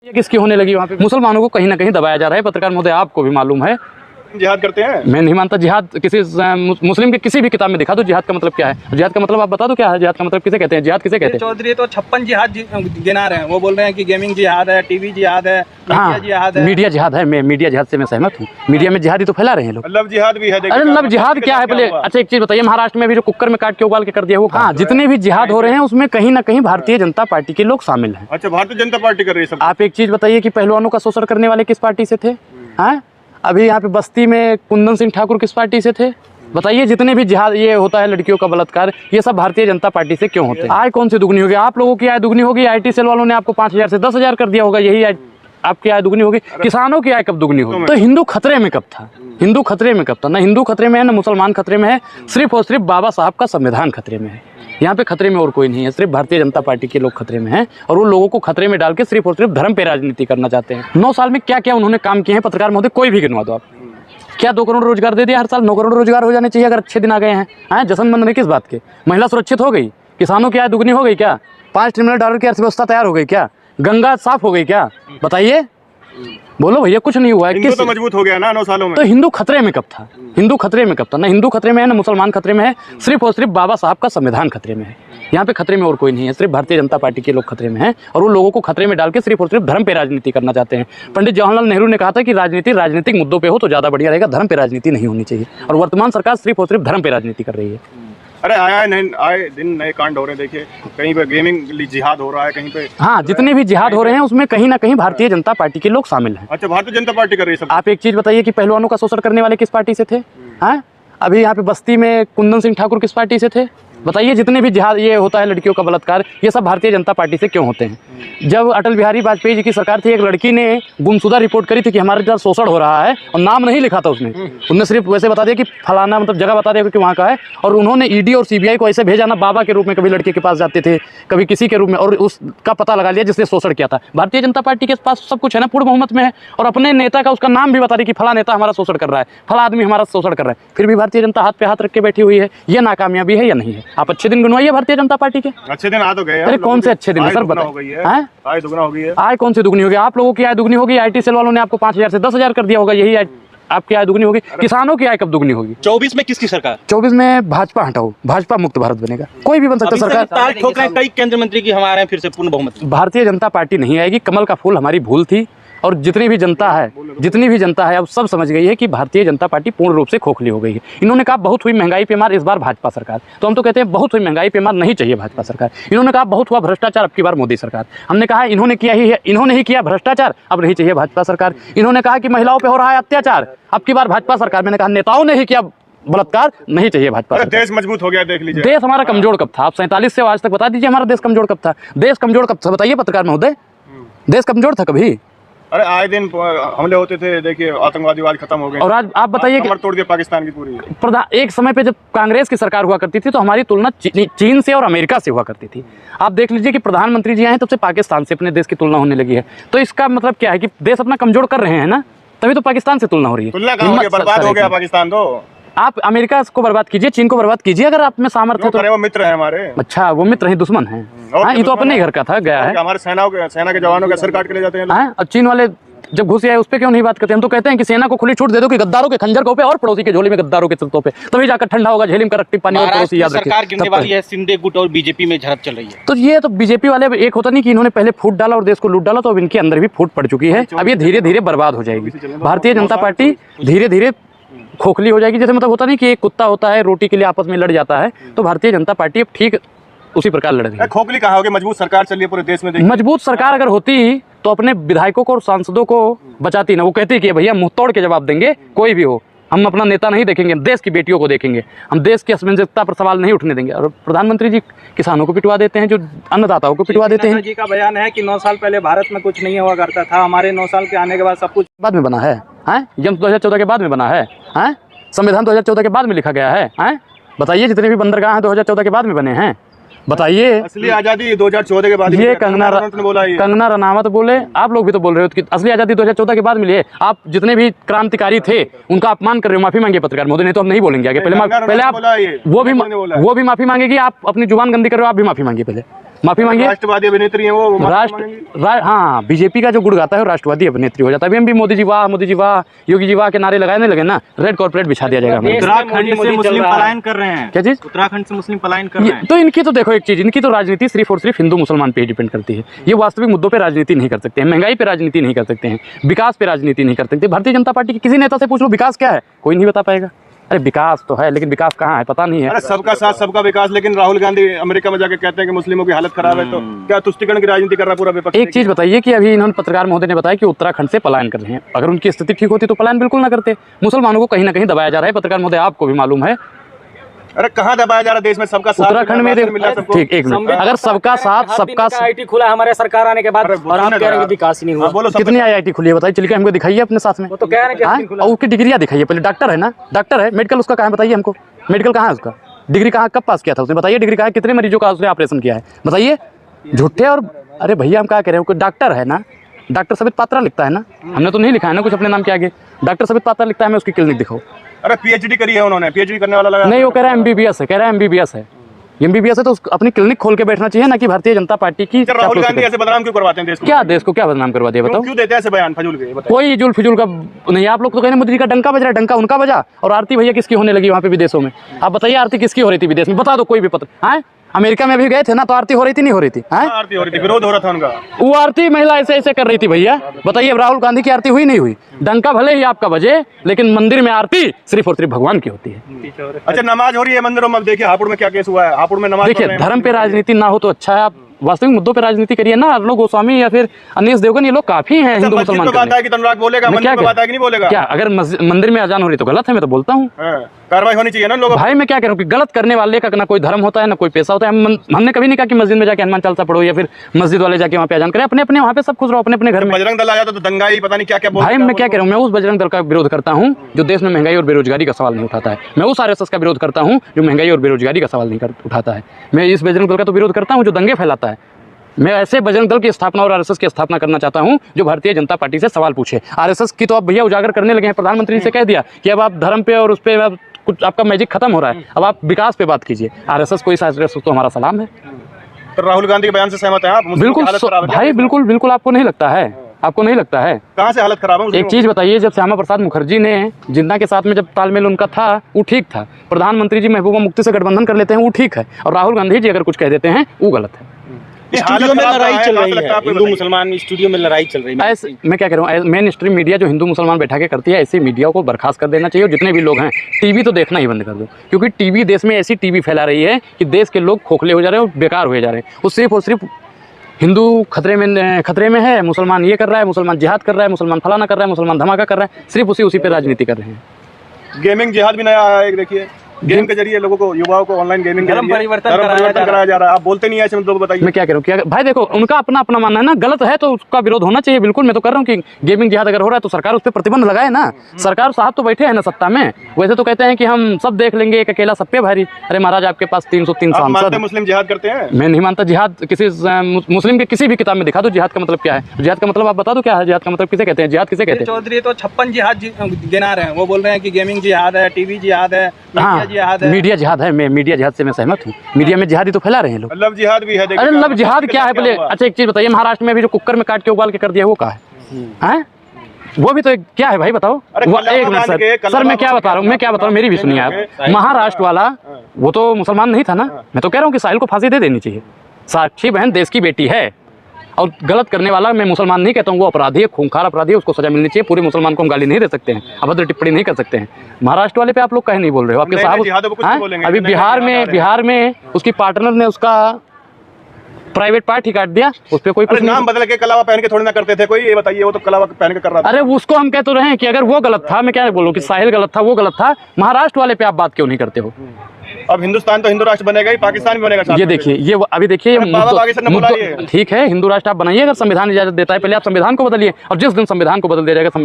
ये किसकी होने लगी वहाँ पे? मुसलमानों को कहीं ना कहीं दबाया जा रहा है। पत्रकार महोदय, आपको भी मालूम है। जिहाद करते हैं? मैं नहीं मानता जिहाद। किसी मुस्लिम के किसी भी किताब में दिखा दो जिहाद का मतलब क्या है। जिहाद का मतलब आप बता दो क्या है। जिहाद का मतलब किसे कहते हैं? जिहाद किसे कहते हैं? चौधरी तो 56 जिहाद गिना रहे हैं। वो बोल रहे हैं कि गेमिंग जिहाद है, टीवी जिहाद है, मीडिया जिहाद है। मीडिया जिहाद है। मैं मीडिया जिहाद से मैं सहमत हूँ। मीडिया में जिहाद ही तो फैला रहे हैं लोग। लव जिहाद भी है। अरे लव जिहाद क्या है पहले? अच्छा एक चीज बताइए, महाराष्ट्र में भी जो कुकर में काट के उबाल के कर दिया वो कहाँ? जितने भी जिहाद हो रहे हैं उसमें कहीं ना कहीं भारतीय जनता पार्टी के लोग शामिल हैं। अच्छा, भारतीय जनता पार्टी कर रही है सब। आप एक चीज बताइए कि पहलवानों का शोषण करने वाले किस पार्टी से थे? हैं? अभी यहाँ पे बस्ती में कुंदन सिंह ठाकुर किस पार्टी से थे? बताइए। जितने भी जिहाद ये होता है, लड़कियों का बलात्कार, ये सब भारतीय जनता पार्टी से क्यों होते हैं? आय कौन सी दुगनी होगी? आप लोगों की आय दुगनी होगी। IT सेल वालों ने आपको 5000 से 10,000 कर दिया होगा, यही आपकी आय दुगनी होगी। किसानों की आय कब दुगनी होगी? तो हिंदू खतरे में कब था? हिंदू खतरे में कब था? ना हिंदू खतरे में है, ना मुसलमान खतरे में है। सिर्फ और सिर्फ बाबा साहब का संविधान खतरे में है। यहाँ पे खतरे में और कोई नहीं है। सिर्फ भारतीय जनता पार्टी के लोग खतरे में हैं और वो लोगों को खतरे में डाल के सिर्फ और सिर्फ धर्म पे राजनीति करना चाहते हैं। 9 साल में क्या क्या उन्होंने काम किए हैं पत्रकार महोदय, कोई भी गिनवा दो आप। क्या 2 करोड़ रोजगार दे दिया हर साल? 9 करोड़ रोजगार हो जाने चाहिए अगर अच्छे दिन आ गए हैं। जश्न मन में किस बात के? महिला सुरक्षित हो गई? किसानों की आय दुगनी हो गई क्या? $5 ट्रिलियन की अर्थव्यवस्था तैयार हो गई क्या? गंगा साफ हो गई क्या? बताइए, बोलो भैया। कुछ नहीं हुआ है। हिंदू तो मजबूत हो गया ना 9 सालों में। तो हिंदू खतरे में कब था? हिंदू खतरे में कब था? ना हिंदू खतरे में है, ना मुसलमान खतरे में है। सिर्फ और सिर्फ बाबा साहब का संविधान खतरे में है। यहाँ पे खतरे में और कोई नहीं है। सिर्फ भारतीय जनता पार्टी के लोग खतरे में हैं और वो लोगों को खतरे में डाल के सिर्फ और सिर्फ धर्म पे राजनीति करना चाहते हैं। पंडित जवाहरलाल नेहरू ने कहा था कि राजनीति राजनीतिक मुद्दों पे हो तो ज़्यादा बढ़िया रहेगा, धर्म पे राजनीति नहीं होनी चाहिए। और वर्तमान सरकार सिर्फ और सिर्फ धर्म पे राजनीति कर रही है। अरे आए दिन नए कांड हो रहे हैं। देखिए, कहीं पे गेमिंग जिहाद हो रहा है, कहीं पे। हाँ, जितने भी जिहाद हो रहे हैं उसमें कहीं ना कहीं भारतीय जनता पार्टी के लोग शामिल हैं। अच्छा, भारतीय जनता पार्टी कर रही है सब। आप एक चीज बताइए कि पहलवानों का शोषण करने वाले किस पार्टी से थे? हैं? अभी यहाँ पे बस्ती में कुंदन सिंह ठाकुर किस पार्टी से थे? बताइए। जितने भी जिहाद ये होता है, लड़कियों का बलात्कार, ये सब भारतीय जनता पार्टी से क्यों होते हैं? जब अटल बिहारी वाजपेयी जी की सरकार थी, एक लड़की ने गुमशुदा रिपोर्ट करी थी कि हमारे साथ शोषण हो रहा है और नाम नहीं लिखा था उसने। उन्होंने सिर्फ वैसे बता दिया कि फलाना, मतलब जगह बता दिया कि वहाँ का है। और उन्होंने ED और CBI को ऐसे भेजा ना, बाबा के रूप में कभी लड़के के पास जाते थे, कभी किसी के रूप में, और उसका पता लगा लिया जिसने शोषण किया था। भारतीय जनता पार्टी के पास सब कुछ है ना, पूर्ण बहुमत में है। और अपने नेता का उसका नाम भी बता दी कि फला नेता हमारा शोषण कर रहा है, फला आदमी हमारा शोषण कर रहा है। फिर भी भारतीय जनता हाथ पे हाथ रख के बैठी हुई है। ये नाकामयाबी है या नहीं है? आप अच्छे दिन गिनवाइए भारतीय जनता पार्टी के। अच्छे दिन आ तो गए। अरे कौन से अच्छे दिन है सर? बताओ। आय दुगना हो गई है। आय कौन सी दुगनी होगी? आप लोगों की आय दुगनी होगी। IT सेल वालों ने आपको 5000 से 10,000 कर दिया होगा, यही आपकी आय दुगनी होगी। किसानों की आय कब दुगनी होगी? 24 में किसकी सरकार? 24 में भाजपा हटाओ, भाजपा मुक्त भारत बनेगा। कोई भी बन सकता सरकार। ताल ठोक रहे हैं कई केंद्र मंत्री की, हमारे फिर से पूर्ण बहुमत। भारतीय जनता पार्टी नहीं आएगी। कमल का फूल हमारी भूल थी। और जितनी भी जनता है अब सब समझ गई है कि भारतीय जनता पार्टी पूर्ण रूप से खोखली हो गई है। इन्होंने कहा बहुत हुई महंगाई पे मार, इस बार भाजपा सरकार। तो हम तो कहते हैं बहुत हुई महंगाई पे मार, नहीं चाहिए भाजपा सरकार। इन्होंने कहा बहुत हुआ भ्रष्टाचार, अब की बार मोदी सरकार। हमने कहा इन्होंने ही किया भ्रष्टाचार, अब नहीं चाहिए भाजपा सरकार। इन्होंने कहा कि महिलाओं पे हो रहा है अत्याचार, अब की बार भाजपा सरकार। मैंने कहा नेताओं ने ही किया बलात्कार, नहीं चाहिए भाजपा। देश मजबूत हो गया, देख लीजिए। देश हमारा कमजोर कब था? आप 47 से आज तक बता दीजिए हमारा देश कमजोर कब था? देश कमजोर कब था बताइए पत्रकार महोदय। देश कमजोर था कभी? अरे आए दिन हमले होते थे। देखिए, आतंकवादी खत्म हो गए। और आज आप बताइए कि तोड़ दिया पाकिस्तान की पूरी। एक समय पे जब कांग्रेस की सरकार हुआ करती थी तो हमारी तुलना चीन से और अमेरिका से हुआ करती थी। आप देख लीजिए कि प्रधानमंत्री जी आए तब से पाकिस्तान से अपने देश की तुलना होने लगी है। तो इसका मतलब क्या है कि देश अपना कमजोर कर रहे हैं ना, तभी तो पाकिस्तान से तुलना हो रही है। बर्बाद हो गया पाकिस्तान। तो आप अमेरिका को बर्बाद कीजिए, चीन को बर्बाद कीजिए अगर आप में सामर्थ्य है तो। वो मित्र है हमारे। अच्छा, वो मित्र है, दुश्मन है? हाँ, ये तो अपने घर का था, गया है। हमारे सेना के जवानों का सर काट के ले जाते हैं। और चीन वाले जब घुस आए उस पर क्यों नहीं बात करते? हम तो कहते हैं कि सेना को खुली छूट दे दो कि गद्दारों के खंजर को पे और पड़ोसी के झोले में गद्दारों के चित्तों पे, तभी जाकर ठंडा होगा। झेलिम का रट्टी पानी और पड़ोसी याद रखिए। सरकार गिरने वाली है, शिंदे गुट और बीजेपी में झड़प चल रही है। तो ये तो बीजेपी वाले एक होता नहीं कि इन्होंने पहले फूट डाला और देश को लूट डाला, तो अब इनके अंदर भी फूट पड़ चुकी है। अब ये धीरे धीरे बर्बाद हो जाएगी। भारतीय जनता पार्टी धीरे धीरे खोखली हो जाएगी। जैसे मतलब होता नहीं कि एक कुत्ता होता है रोटी के लिए आपस में लड़ जाता है, तो भारतीय जनता पार्टी अब ठीक उसी प्रकार लड़ रही है। खोखली कहाँ होगी? मजबूत सरकार चल रही है पूरे देश में। मजबूत सरकार अगर होती तो अपने विधायकों को और सांसदों को बचाती ना। वो कहती कि भैया मुंह तोड़ के जवाब देंगे, कोई भी हो, हम अपना नेता नहीं देखेंगे, देश की बेटियों को देखेंगे, हम देश की असमंजसता पर सवाल नहीं उठने देंगे। और प्रधानमंत्री जी किसानों को पिटवा देते हैं, जो अन्नदाताओं को पिटवा देते हैं। जी का बयान है कि 9 साल पहले भारत में कुछ नहीं हुआ करता था, हमारे 9 साल के आने के बाद सब कुछ बाद में बना है। यम 2014 के बाद में बना है। संविधान 2014 के बाद में लिखा गया है। बताइए, जितने भी बंदरगाह हैं 2014 के बाद में बने हैं। बताइए। असली आजादी 2014 के बाद। ये कंगना रनावत बोले, आप लोग भी तो बोल रहे हो कि असली आजादी 2014 के बाद मिली है। आप जितने भी क्रांतिकारी थे उनका अपमान कर रहे हो। माफी मांगिए पत्रकार महोदय, नहीं तो हम नहीं बोलेंगे आगे। पहले आप वो भी माफी मांगेगी। आप अपनी जुबान गंदी कर रहे हो, आप भी माफी मांगिए पहले। माफी मांगिए। राष्ट्रवादी अभिनेत्री है वो माफी मांगेंगी? हाँ, बीजेपी का जो गुड़ गाता है वो राष्ट्रवादी अभिनेत्री हो जाता है। अभी हम भी मोदी जी वाह, योगी जी वाह के नारे लगाने लगे ना, रेड कॉर्पोरेट बिछा दिया जाएगा हमें। उत्तराखंड से मुस्लिम पलायन कर रहे हैं। क्या चीज? उत्तराखंड से मुस्लिम पलायन कर रहे हैं। तो इनकी तो देखो एक चीज, इनकी तो राजनीति सिर्फ और सिर्फ हिंदू मुसलमान पे ही डिपेंड करती है। ये वास्तविक मुद्दों पे राजनीति नहीं कर सकते हैं, महंगाई पे राजनीति नहीं कर सकते हैं, विकास पे राजनीति नहीं कर सकते। भारतीय जनता पार्टी के किसी नेता से पूछ लो विकास क्या है, कोई नहीं बता पाएगा। अरे विकास तो है, लेकिन विकास कहाँ है पता नहीं है। अरे सबका साथ सबका विकास, लेकिन राहुल गांधी अमेरिका में जाके कहते हैं कि मुस्लिमों की हालत खराब है, तो क्या तुष्टिकरण की राजनीति कर रहा है पूरा विपक्ष? एक चीज बताइए कि अभी इन्होंने पत्रकार महोदय ने बताया कि उत्तराखंड से पलायन कर रहे हैं। अगर उनकी स्थिति ठीक होती तो पलायन बिल्कुल ना करते। मुसलमानों को कहीं ना कहीं दबाया जा रहा है। पत्रकार महोदय आपको भी मालूम है। अरे कहाँ दबाया जा रहा है देश में? सबका साथ उत्तराखंड में मिला सबको। ठीक, एक मिनट, अगर सबका साथ सबका आईटी खुला हमारे सरकार आने के बाद, और आप कह रहे हैं विकास ही नहीं हुआ। बोलो कितनी IIT खुली है बताइए, चलिए हमको दिखाइए अपने साथ में। वो तो कह रहे हैं कि हाँ? अभी खुला। और उसकी डिग्रियाँ दिखाइए पहले। डॉक्टर है ना, डॉक्टर है, मेडिकल उसका कहाँ है बताइए हमको। मेडिकल कहाँ है उसका, डिग्री कहाँ, कब पास किया था उसने बताइए। डिग्री कहाँ है, कितने मरीजों का उसने ऑपरेशन किया है बताइए। झूठे और अरे भैया हम क्या कह रहे हैं, कोई डॉक्टर है ना, डॉक्टर सबित पात्रा लिखता है ना, हमने तो नहीं लिखा है ना कुछ अपने नाम के आगे। डॉक्टर सबित पात्रा लिखता है, हमें उसकी क्लिनिक दिखाओ। अरे PhD करी है उन्होंने, PhD करने वाला लगा नहीं, वो कह रहा है MBBS है, कह रहा है MBBS है। MBBS है तो अपनी क्लिनिक खोल के बैठना चाहिए ना कि भारतीय जनता पार्टी की। राहुल गांधी ऐसे बदनाम क्यों करवाते हैं देश को? क्या देश को क्या बदनाम करवा दिया बताओ? क्यों देते हैं ऐसे बयान फजूल के? बताइए। कोई जुल फिजूल का नहीं। आप लोग तो कहने मोदी जी का डंका बज रहा है, डंका उनका बजा और आरती भैया किसकी होने लगी वहाँ पे विदेशों में? आप बताइए आरती किसकी हो रही थी विदेश में, बता दो कोई भी पत्र। हाँ, अमेरिका में अभी गए थे ना, तो आरती हो रही थी नहीं हो रही थी? हाँ, आरती हो रही थी, विरोध हो रहा था उनका। वो आरती महिला ऐसे ऐसे कर रही थी भैया। बताइए राहुल गांधी की आरती हुई नहीं हुई? डंका भले ही आपका बजे, लेकिन मंदिर में आरती सिर्फ और सिर्फ भगवान की होती है। अच्छा, नमाज हो रही है मंदिरों में। देखिए हापुड़ में क्या केस हुआ है, हापुड़ में नमाज देखिए धर्म पे राजनीति ना हो तो अच्छा है। आप वास्तविक मुद्दों पे राजनीति करिए ना। अर्लोक गोस्वामी या फिर अनिश देवगन, ये लोग काफी हैं हिंदू मुसलमान बात है कि अनुराग बोलेगा, मंदिर में बात है कि नहीं बोलेगा? क्या अगर मंदिर में अजान हो रही तो गलत है? मैं तो बोलता हूँ कार्रवाई होनी चाहिए ना लोगों। भाई मैं क्या कह रहा हूँ कि गलत करने वाले का ना कोई धर्म होता है ना कोई पैसा होता है। हमने कभी नहीं कहा कि मस्जिद में जाके हनुमान चालीसा पढ़ो या फिर मस्जिद वाले जाके वहाँ पे अजान करें। अपने अपने वहाँ पे सब खुश रहो, अपने अपने घर में। बजरंग दल आ जाता तो दंगाई पता नहीं क्या क्या। भाई मैं क्या कह रहा हूँ, मैं उस बजरंग दल का विरोध करता हूँ जो देश में महंगाई और बेरोजगारी का सवाल नहीं उठाता है। मैं उस RSS का विरोध करता हूँ जो महंगाई और बेरोजगारी का सवाल नहीं उठाता है। मैं इस बजरंग दल का तो विरोध करता हूँ जो दंगे फैलाता है। मैं ऐसे बजरंग दल की स्थापना और RSS की स्थापना करना चाहता हूं जो भारतीय जनता पार्टी से सवाल पूछे। RSS की तो आप भैया उजागर करने लगे हैं। प्रधानमंत्री से कह दिया कि अब आप धर्म पे और उस पे कुछ आपका मैजिक खत्म हो रहा है, अब आप विकास पे बात कीजिए। RSS को इस RSS तो हमारा सलाम है। तो राहुल गांधी के बयान से सहमत हैं आप? बिल्कुल भाई, बिल्कुल बिल्कुल। आपको नहीं लगता है? आपको नहीं लगता है? कहाँ से हालत खराब है? एक चीज बताइए, जब श्यामा प्रसाद मुखर्जी ने जिन्ना के साथ में जब तालमेल उनका था वो ठीक था। प्रधानमंत्री जी महबूबा मुफ्ती से गठबंधन कर लेते हैं वो ठीक है, और राहुल गांधी जी अगर कुछ कह देते हैं वो गलत है। स्टूडियो में लड़ाई चल रही है, हिंदू मुसलमान स्टूडियो में लड़ाई चल रही है। ऐसे मैं क्या कह रहा हूँ, मेन स्ट्रीम मीडिया जो हिंदू मुसलमान बैठा के करती है, ऐसी मीडिया को बर्खास्त कर देना चाहिए। और जितने भी लोग हैं टीवी तो देखना ही बंद कर दो, क्योंकि टीवी देश में ऐसी टीवी फैला रही है कि देश के लोग खोखले हो जा रहे हैं और बेकार हुए जा रहे हैं। वो सिर्फ और सिर्फ हिंदू खतरे में है, मुसलमान ये कर रहा है, मुसलमान जिहाद कर रहा है, मुसलमान फलाना कर रहा है, मुसलमान धमाका कर रहा है, सिर्फ उसी पे राजनीति कर रहे हैं। गेमिंग जिहाद भी नया आया है, देखिए गेम के जरिए लोगों को, युवाओं को ऑनलाइन गेमिंग धर्म परिवर्तन कराया जा रहा है। आप बोलते नहीं है ऐसे, मतलब बताइए। मैं क्या कह रहा हूँ कि भाई देखो उनका अपना अपना मानना है ना, गलत है तो उसका विरोध होना चाहिए। बिल्कुल मैं तो कर रहा हूँ कि गेमिंग जिहाद अगर हो रहा है तो सरकार उस पर प्रतिबंध लगाए ना। सरकार साहब तो बैठे हैं ना सत्ता में, वैसे तो कहते हैं कि हम सब देख लेंगे, एक अकेला सब पे भारी। अरे महाराज आपके पास 303 सांसद। मुस्लिम जिहाद करते हैं? मैं नहीं मानता जिहाद। किसी मुस्लिम के किसी भी किताब में दिखा दो जिहाद का मतलब क्या है। जिहाद का मतलब आप बता दो क्या है, जिहाद का मतलब किसे कहते हैं, जिहाद किसे कहते हैं? चौधरी तो 56 जिहाद गिना रहे हैं। वो बोल रहे हैं कि गेमिंग जिहाद है, टीवी जिहाद है, मीडिया जिहाद है। मीडिया जिहाद है, मैं मीडिया जिहाद से मैं सहमत हूँ। मीडिया में जिहादी तो फैला रहे हैं लोग। लव जिहाद भी है। अरे लव जिहाद क्या है पहले? अच्छा एक चीज बताइए, महाराष्ट्र में भी जो कुकर में काट के उबाल के कर दिया वो क्या है? वो भी तो क्या है भाई बताओ? वो एक मिनट सर मैं क्या बता रहा हूँ, मेरी भी सुनिए आप। महाराष्ट्र वाला वो तो मुसलमान नहीं था ना। मैं तो कह रहा हूँ कि साहिल को फांसी दे देनी चाहिए। साक्षी बहन देश की बेटी है, और गलत करने वाला मैं मुसलमान नहीं कहता हूँ, वो अपराधी है, खूंखार अपराधी है, उसको सजा मिलनी चाहिए। पूरे मुसलमान को हम गाली नहीं दे सकते हैं, अभद्र टिप्पणी नहीं कर सकते हैं। महाराष्ट्र वाले पे आप लोग कहीं नहीं बोल रहे हो? आपके साहब अभी बिहार में उसकी पार्टनर ने उसका प्राइवेट पार्ट ही काट दिया, उस पर कोई कुछ नाम बदल के कलावा पहन के थोड़ी ना करते थे कोई, ये बताइए। वो तो कलावा पहन के कर रहा था। अरे उसको हम कह तो रहे हैं कि अगर वो गलत था, मैं क्या बोलूँ कि साहिल गलत था, वो गलत था, महाराष्ट्र वाले पे आप बात क्यों नहीं करते हो? अब हिंदुस्तान तो हिंदू राष्ट्र बनेगा ही, पाकिस्तान भी बनेगा। ये देखिए, ये अभी देखिए ठीक है, हिंदू राष्ट्र आप बनाइए अगर संविधान इजाजत देता है। पहले आप संविधान को बदलिए, और जिस दिन संविधान को बदल दिया जाएगा, संविधान